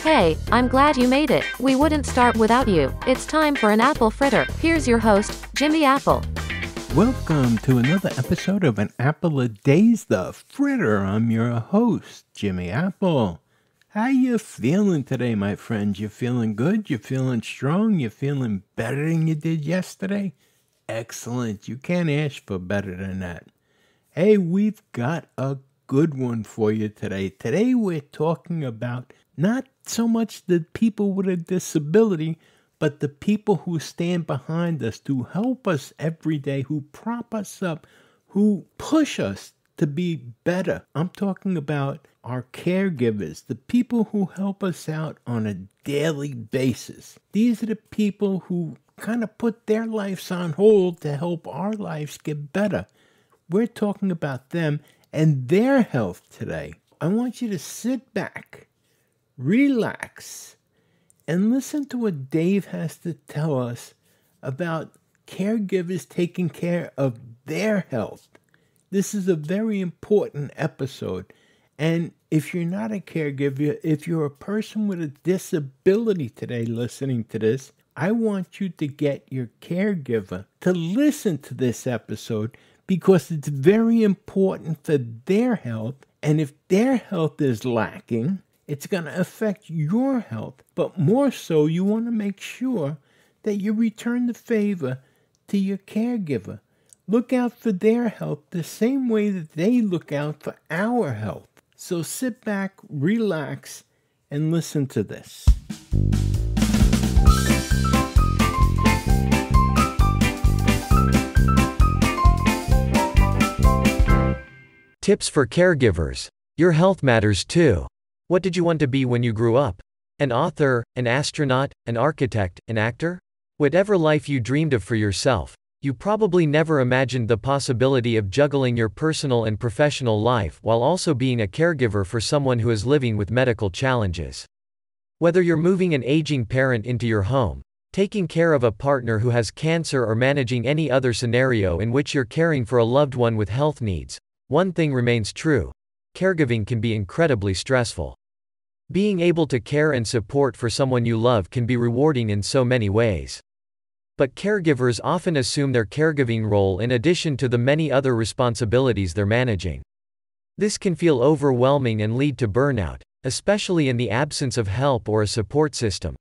Hey, I'm glad you made it. We wouldn't start without you. It's time for an apple fritter. Here's your host, Jimmy Apple. Welcome to another episode of An Apple a Day's the Fritter. I'm your host, Jimmy Apple. How you feeling today, my friends? You feeling good? You feeling strong? You feeling better than you did yesterday? Excellent. You can't ask for better than that. Hey, we've got a good one for you today. Today we're talking about not so much the people with a disability, but the people who stand behind us to help us every day, who prop us up, who push us to be better. I'm talking about our caregivers, the people who help us out on a daily basis. These are the people who kind of put their lives on hold to help our lives get better. We're talking about them and their health today. I want you to sit back, relax, and listen to what Dave has to tell us about caregivers taking care of their health. This is a very important episode. And if you're not a caregiver, if you're a person with a disability today listening to this, I want you to get your caregiver to listen to this episode because it's very important for their health. And if their health is lacking, it's going to affect your health. But more so, you want to make sure that you return the favor to your caregiver. Look out for their health the same way that they look out for our health. So sit back, relax, and listen to this. Tips for caregivers. Your health matters too. What did you want to be when you grew up? An author, an astronaut, an architect, an actor? Whatever life you dreamed of for yourself, you probably never imagined the possibility of juggling your personal and professional life while also being a caregiver for someone who is living with medical challenges. Whether you're moving an aging parent into your home, taking care of a partner who has cancer, or managing any other scenario in which you're caring for a loved one with health needs, one thing remains true: caregiving can be incredibly stressful. Being able to care and support for someone you love can be rewarding in so many ways. But caregivers often assume their caregiving role in addition to the many other responsibilities they're managing. This can feel overwhelming and lead to burnout, especially in the absence of help or a support system.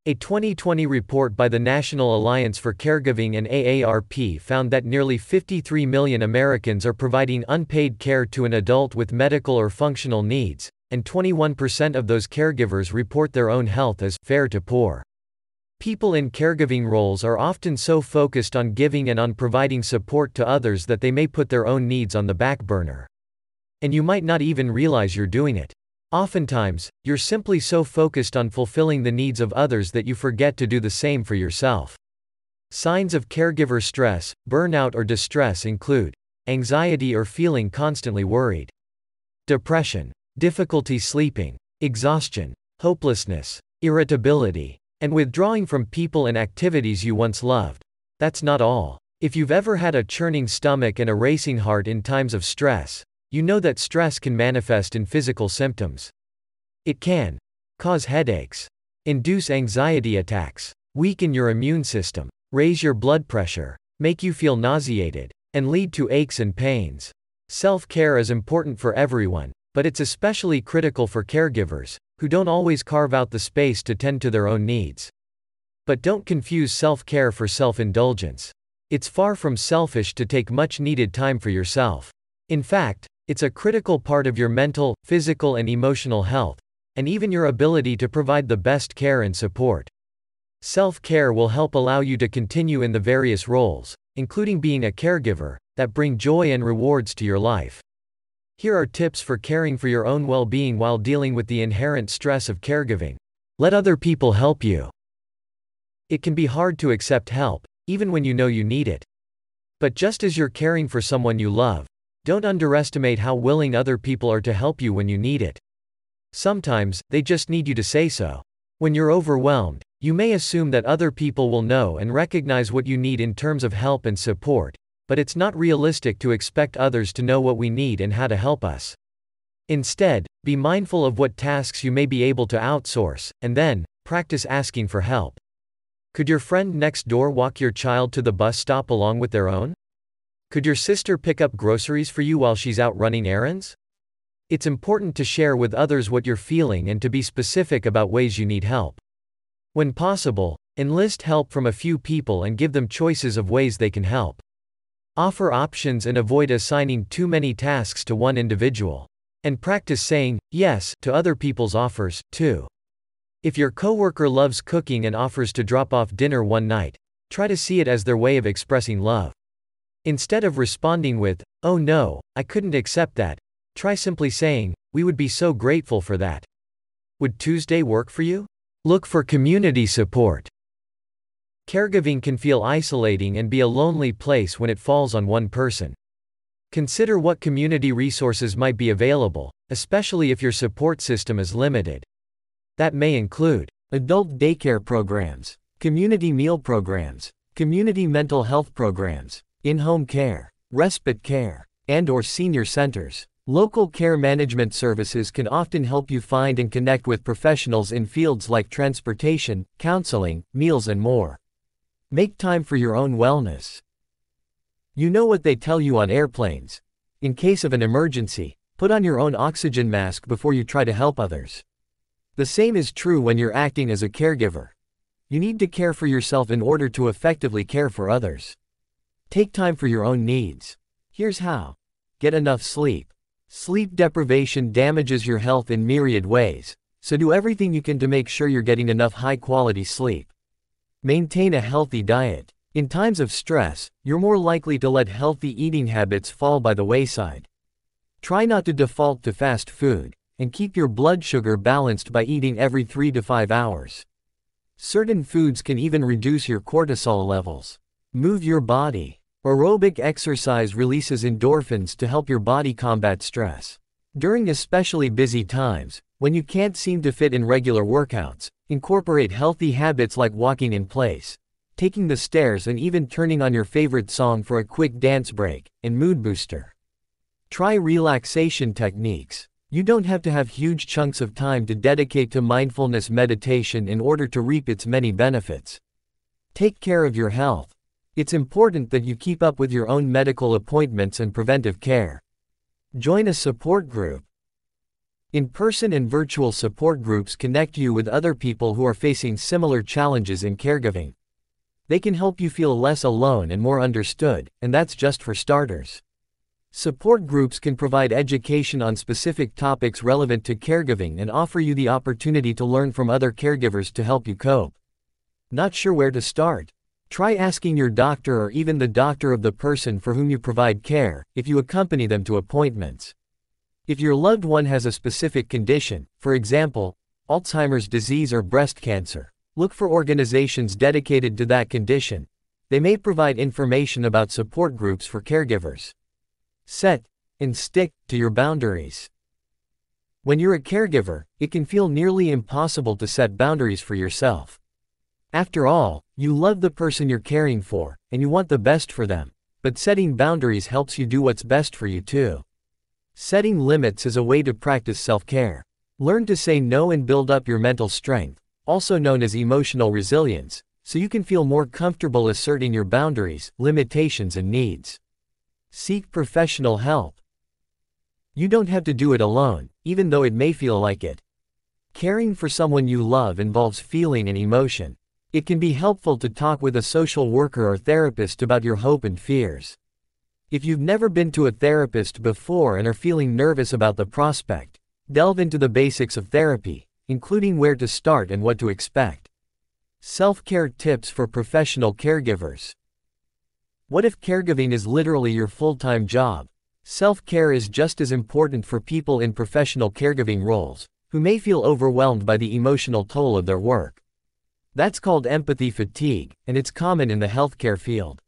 A 2020 report by the National Alliance for Caregiving and AARP found that nearly 53 million Americans are providing unpaid care to an adult with medical or functional needs, and 21% of those caregivers report their own health as fair to poor. People in caregiving roles are often so focused on giving and on providing support to others that they may put their own needs on the back burner. And you might not even realize you're doing it. Oftentimes, you're simply so focused on fulfilling the needs of others that you forget to do the same for yourself. Signs of caregiver stress, burnout, or distress include anxiety or feeling constantly worried, depression, difficulty sleeping, exhaustion, hopelessness, irritability, and withdrawing from people and activities you once loved. That's not all. If you've ever had a churning stomach and a racing heart in times of stress, you know that stress can manifest in physical symptoms. It can cause headaches, induce anxiety attacks, weaken your immune system, raise your blood pressure, make you feel nauseated, and lead to aches and pains. Self-care is important for everyone, but it's especially critical for caregivers, who don't always carve out the space to tend to their own needs. But don't confuse self-care for self-indulgence. It's far from selfish to take much-needed time for yourself. In fact, it's a critical part of your mental, physical, and emotional health, and even your ability to provide the best care and support. Self-care will help allow you to continue in the various roles, including being a caregiver, that bring joy and rewards to your life. Here are tips for caring for your own well-being while dealing with the inherent stress of caregiving. Let other people help you. It can be hard to accept help, even when you know you need it. But just as you're caring for someone you love, don't underestimate how willing other people are to help you when you need it. Sometimes, they just need you to say so. When you're overwhelmed, you may assume that other people will know and recognize what you need in terms of help and support, but it's not realistic to expect others to know what we need and how to help us. Instead, be mindful of what tasks you may be able to outsource, and then, practice asking for help. Could your friend next door walk your child to the bus stop along with their own? Could your sister pick up groceries for you while she's out running errands? It's important to share with others what you're feeling and to be specific about ways you need help. When possible, enlist help from a few people and give them choices of ways they can help. Offer options and avoid assigning too many tasks to one individual. And practice saying yes to other people's offers, too. If your coworker loves cooking and offers to drop off dinner one night, try to see it as their way of expressing love. Instead of responding with, "Oh no, I couldn't accept that," try simply saying, "We would be so grateful for that." Would Tuesday work for you? Look for community support. Caregiving can feel isolating and be a lonely place when it falls on one person. Consider what community resources might be available, especially if your support system is limited. That may include adult daycare programs, community meal programs, community mental health programs, in-home care, respite care, and/or senior centers. Local care management services can often help you find and connect with professionals in fields like transportation, counseling, meals, and more. Make time for your own wellness. You know what they tell you on airplanes. In case of an emergency, put on your own oxygen mask before you try to help others. The same is true when you're acting as a caregiver. You need to care for yourself in order to effectively care for others. Take time for your own needs. Here's how. Get enough sleep. Sleep deprivation damages your health in myriad ways, so do everything you can to make sure you're getting enough high-quality sleep. Maintain a healthy diet. In times of stress, you're more likely to let healthy eating habits fall by the wayside. Try not to default to fast food, and keep your blood sugar balanced by eating every 3 to 5 hours. Certain foods can even reduce your cortisol levels. Move your body. Aerobic exercise releases endorphins to help your body combat stress. During especially busy times, when you can't seem to fit in regular workouts, incorporate healthy habits like walking in place, taking the stairs, and even turning on your favorite song for a quick dance break and mood booster. Try relaxation techniques. You don't have to have huge chunks of time to dedicate to mindfulness meditation in order to reap its many benefits. Take care of your health. It's important that you keep up with your own medical appointments and preventive care. Join a support group. In-person and virtual support groups connect you with other people who are facing similar challenges in caregiving. They can help you feel less alone and more understood, and that's just for starters. Support groups can provide education on specific topics relevant to caregiving and offer you the opportunity to learn from other caregivers to help you cope. Not sure where to start? Try asking your doctor or even the doctor of the person for whom you provide care, if you accompany them to appointments. If your loved one has a specific condition, for example, Alzheimer's disease or breast cancer, look for organizations dedicated to that condition. They may provide information about support groups for caregivers. Set and stick to your boundaries. When you're a caregiver, it can feel nearly impossible to set boundaries for yourself. After all, you love the person you're caring for, and you want the best for them, but setting boundaries helps you do what's best for you too. Setting limits is a way to practice self-care. Learn to say no and build up your mental strength, also known as emotional resilience, so you can feel more comfortable asserting your boundaries, limitations, and needs. Seek professional help. You don't have to do it alone, even though it may feel like it. Caring for someone you love involves feeling and emotion. It can be helpful to talk with a social worker or therapist about your hope and fears. If you've never been to a therapist before and are feeling nervous about the prospect, delve into the basics of therapy, including where to start and what to expect. Self-care tips for professional caregivers. What if caregiving is literally your full-time job? Self-care is just as important for people in professional caregiving roles, who may feel overwhelmed by the emotional toll of their work. That's called empathy fatigue, and it's common in the healthcare field.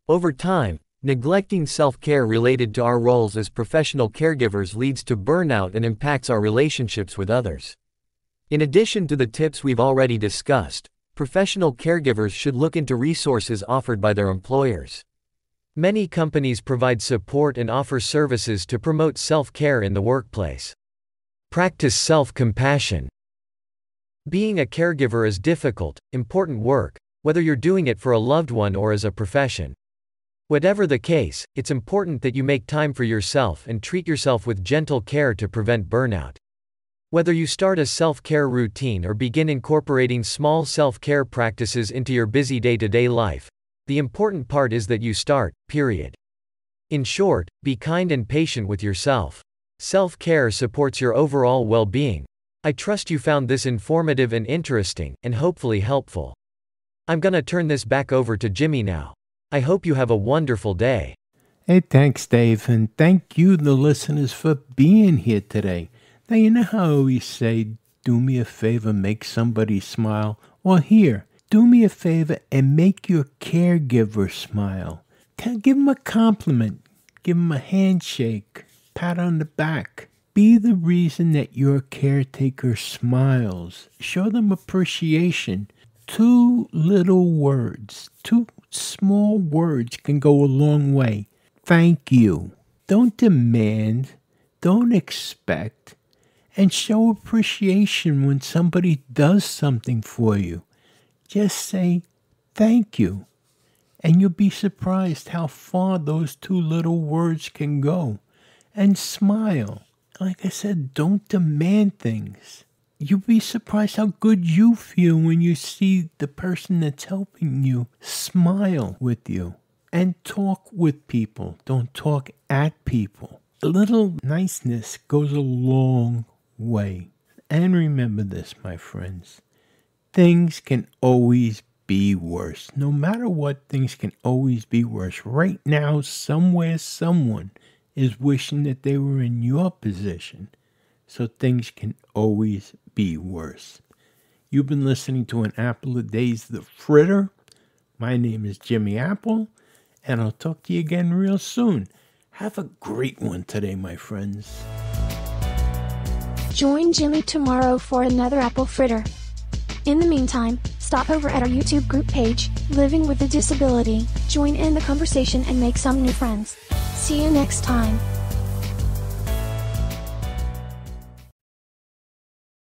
Over time, neglecting self-care related to our roles as professional caregivers leads to burnout and impacts our relationships with others. In addition to the tips we've already discussed, professional caregivers should look into resources offered by their employers. Many companies provide support and offer services to promote self-care in the workplace. Practice self-compassion. Being a caregiver is difficult, important work, whether you're doing it for a loved one or as a profession. Whatever the case, it's important that you make time for yourself and treat yourself with gentle care to prevent burnout. Whether you start a self-care routine or begin incorporating small self-care practices into your busy day-to-day life, the important part is that you start, period. In short, be kind and patient with yourself. Self-care supports your overall well-being. I trust you found this informative and interesting, and hopefully helpful. I'm gonna turn this back over to Jimmy now. I hope you have a wonderful day. Hey, thanks, Dave, and thank you, the listeners, for being here today. Now, you know how I always say, do me a favor, make somebody smile? Well, here, do me a favor and make your caregiver smile. Give them a compliment, give them a handshake, pat on the back. Be the reason that your caretaker smiles. Show them appreciation. 2 little words, 2 small words can go a long way. Thank you. Don't demand, don't expect, and show appreciation when somebody does something for you. Just say thank you, and you'll be surprised how far those 2 little words can go. And smile. Like I said, don't demand things. You'll be surprised how good you feel when you see the person that's helping you smile with you. And talk with people. Don't talk at people. A little niceness goes a long way. And remember this, my friends. Things can always be worse. No matter what, things can always be worse. Right now, somewhere, someone is wishing that they were in your position. So things can always be worse. You've been listening to an Apple a Day's The Fritter. My name is Jimmy Apple, and I'll talk to you again real soon. Have a great one today, my friends. Join Jimmy tomorrow for another Apple Fritter. In the meantime, stop over at our YouTube group page, Living with a Disability, join in the conversation and make some new friends. See you next time.